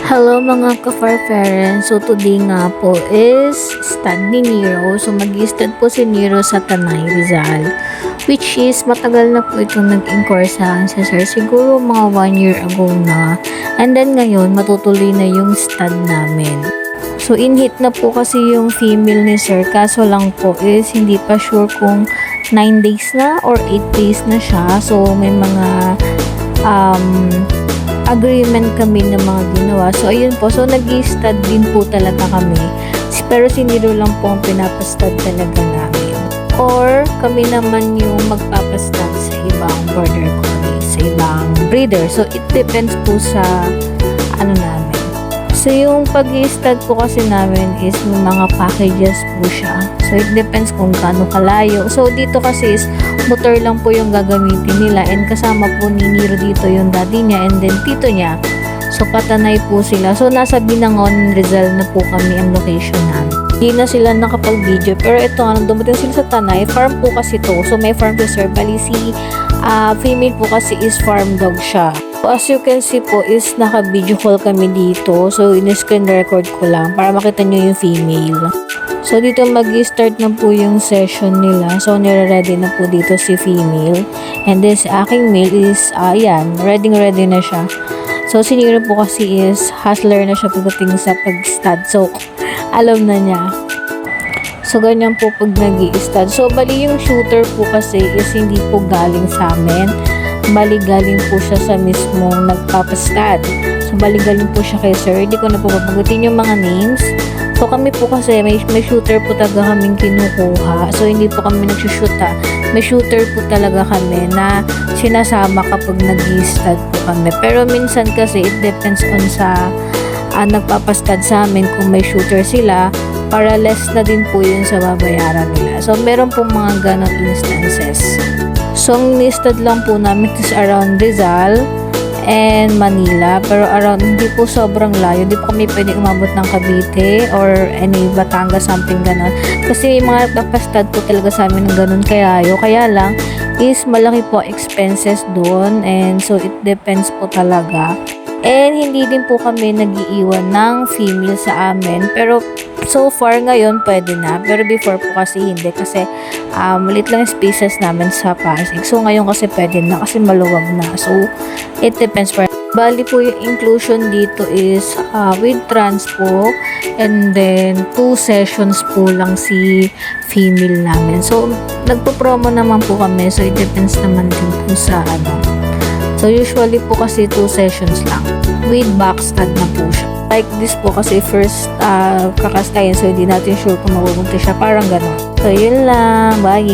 Hello mga ka-far parents. So today nga po is stud ni Nero. So mag-stud po si Nero sa Tanay, Rizal. Which is matagal na po itong nag-inquire sa akin sa sir. Siguro mga 1 year ago na. And then ngayon matutuloy na yung stud namin. So in-hit na po kasi yung female ni sir. Kaso lang po is hindi pa sure kung 9 days na or 8 days na siya. So may mga agreement kami ng mga ginawa. So, ayun po. So, nag-i-stud din po talaga kami. Pero si Nero lang po ang pinapastud talaga namin. Or, kami naman yung magpapastud sa ibang border collie, sa ibang breeder. So, it depends po sa namin. So, yung pag-i-stud po kasi namin is may mga packages po siya. So, it depends kung gaano kalayo. So, dito kasi is motor lang po yung gagamitin nila and kasama po ni Nero dito yung daddy niya and then tito niya. So, patanay po sila. So, nasa Binangon, Rizal na po kami ang location namin. Hindi na sila nakapag-video pero ito nga, dumating sila sa Tanay. Farm po kasi to. So, may farm to sir. Bali si female po kasi is farm dog siya. So, as you can see po is naka-video call kami dito. So, in-screen record ko lang para makita nyo yung female. So, dito mag-start na po yung session nila. So, nire-ready na po dito si female. And then, si aking male is, ayan, ready na siya. So, si Nero po kasi is hustler na siya pagdating sa pag-stud. So, alam na niya. So, ganyan po pag nag-i-stud. So, bali yung shooter po kasi is hindi po galing sa amin. Bali, galing po siya sa mismong nagpapastud. So, bali, galing po siya kay sir. Hindi ko na po papagutin yung mga names. So, kami po kasi may shooter po talaga kaming kinukuha. So, hindi po kami nagsushoot May shooter po talaga kami na sinasama kapag nag-i-stud po kami. Pero minsan kasi it depends on sa nagpapastud sa amin kung may shooter sila para less na din po yun sa babayaran nila. So, meron po mga ganong instances. So, ang ni-stud lang po namin is around Rizal and Manila, pero around hindi po sobrang layo, hindi po kami pwede umabot ng Cavite or any Batangas, something ganon, kasi mga nagpapastud po talaga sa amin ng ganon kalayo, kaya lang is malaki po expenses doon, and so it depends po talaga. And hindi din po kami nag-iiwan ng female sa amin, pero so far ngayon pwede na, pero before po kasi hindi, kasi malit lang yung spaces namin sa Pasig. So ngayon kasi pwede na kasi maluwag na. So it depends po. Bali po yung inclusion dito is with transpo and then 2 sessions po lang si female namin. So nagpo-promo naman po kami, so it depends naman din po sa So usually po kasi 2 sessions lang with backstud na po siya. Like this po kasi first kakastayin, so hindi natin sure kung mapupunta siya, parang gano'n. So yun lang, bye!